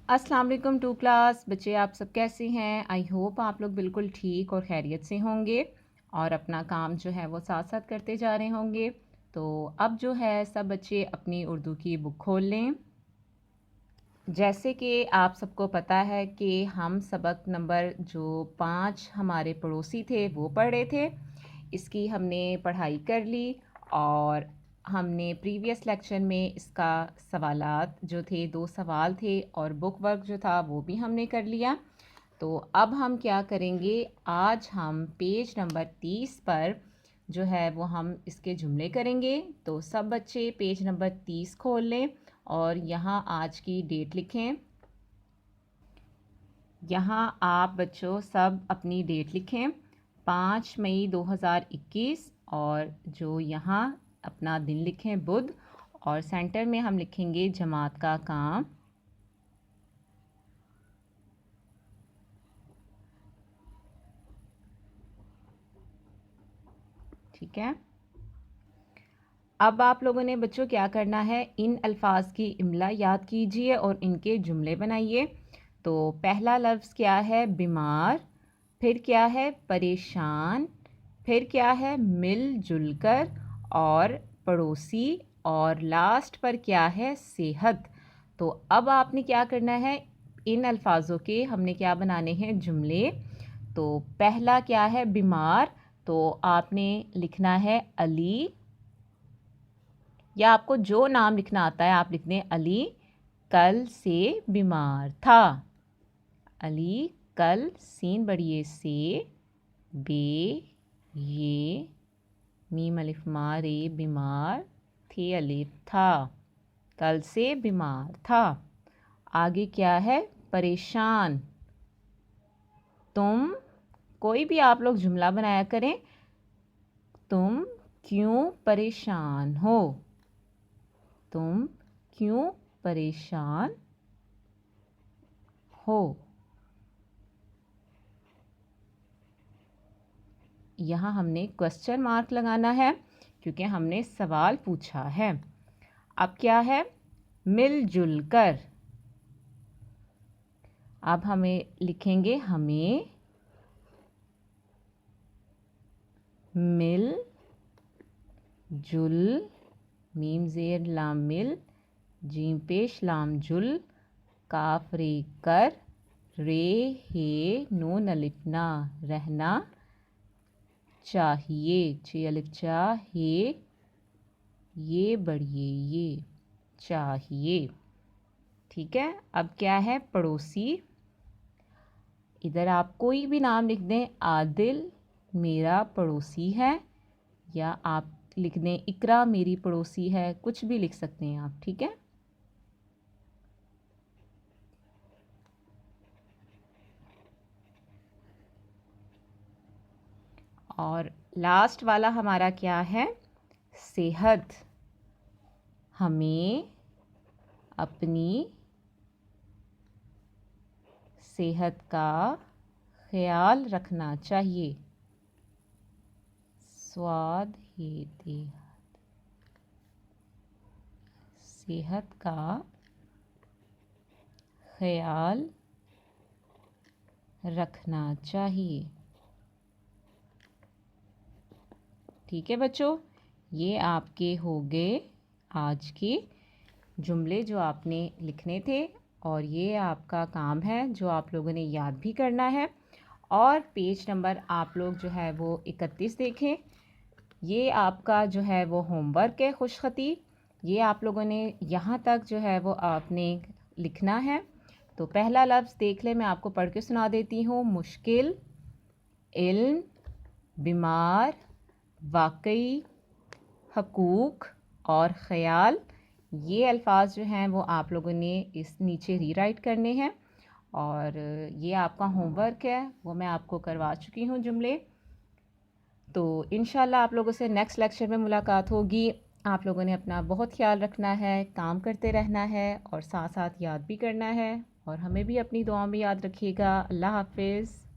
अस्सलाम वालेकुम to class बच्चे, आप सब कैसे हैं। आई होप आप लोग बिल्कुल ठीक और खैरियत से होंगे और अपना काम जो है वो साथ साथ करते जा रहे होंगे। तो अब जो है सब बच्चे अपनी उर्दू की बुक खोल लें। जैसे कि आप सबको पता है कि हम सबक नंबर जो 5 हमारे पड़ोसी थे वो पढ़ रहे थे। इसकी हमने पढ़ाई कर ली और हमने प्रीवियस लेक्चर में इसका सवालात जो थे 2 सवाल थे और बुक वर्क जो था वो भी हमने कर लिया। तो अब हम क्या करेंगे, आज हम पेज नंबर 30 पर जो है वो हम इसके जुमले करेंगे। तो सब बच्चे पेज नंबर 30 खोल लें और यहाँ आज की डेट लिखें। यहाँ आप बच्चों सब अपनी डेट लिखें 5 मई 2021 और जो यहाँ अपना दिन लिखें बुध और सेंटर में हम लिखेंगे जमात का काम। ठीक है। अब आप लोगों ने बच्चों क्या करना है, इन अल्फाज की इमला याद कीजिए और इनके जुमले बनाइए। तो पहला लफ्ज़ क्या है, बीमार। फिर क्या है, परेशान। फिर क्या है, मिलजुल कर और पड़ोसी। और लास्ट पर क्या है, सेहत। तो अब आपने क्या करना है, इन अल्फाजों के हमने क्या बनाने हैं, जुमले। तो पहला क्या है, बीमार। तो आपने लिखना है अली, या आपको जो नाम लिखना आता है आप लिख दें अली कल से बीमार था। अली कल, सीन बड़िए से, बे ये, मीम अलिफ मारे, बीमार, थे अलिफ था, कल से बीमार था। आगे क्या है, परेशान। तुम, कोई भी आप लोग जुमला बनाया करें, तुम क्यों परेशान हो। तुम क्यों परेशान हो। यहाँ हमने क्वेश्चन मार्क लगाना है क्योंकि हमने सवाल पूछा है। अब क्या है, मिलजुल कर। अब हमें लिखेंगे हमें मिल जुल, मीम ज़ेर लाम मिल, जीम पेश लाम जुल, काफ रे कर, रे हे नून अलिफ ना, रहना चाहिए, छे अलिफ चाहिए, ये बढ़िए ये, चाहिए। ठीक है। अब क्या है, पड़ोसी। इधर आप कोई भी नाम लिख दें, आदिल मेरा पड़ोसी है, या आप लिख दें इकरा मेरी पड़ोसी है, कुछ भी लिख सकते हैं आप। ठीक है। और लास्ट वाला हमारा क्या है, सेहत। हमें अपनी सेहत का ख्याल रखना चाहिए। स्वाद ही देहत, सेहत का ख्याल रखना चाहिए। ठीक है बच्चों, ये आपके हो गए आज के जुमले जो आपने लिखने थे और ये आपका काम है जो आप लोगों ने याद भी करना है। और पेज नंबर आप लोग जो है वो 31 देखें, ये आपका जो है वो होमवर्क है खुशखती। ये आप लोगों ने यहाँ तक जो है वो आपने लिखना है। तो पहला लफ्ज़ देख ले, मैं आपको पढ़ के सुना देती हूँ। मुश्किल, इल्म, बीमार, वाकई, हकूक़ और ख़याल। ये अल्फाज जो हैं वो आप लोगों ने इस नीचे रीराइट करने हैं और ये आपका होमवर्क है, वो मैं आपको करवा चुकी हूँ जुमले। तो इंशाल्लाह आप लोगों से नेक्स्ट लेक्चर में मुलाकात होगी। आप लोगों ने अपना बहुत ख्याल रखना है, काम करते रहना है और साथ साथ याद भी करना है और हमें भी अपनी दुआ में याद रखिएगा। अल्लाह हाफिज़।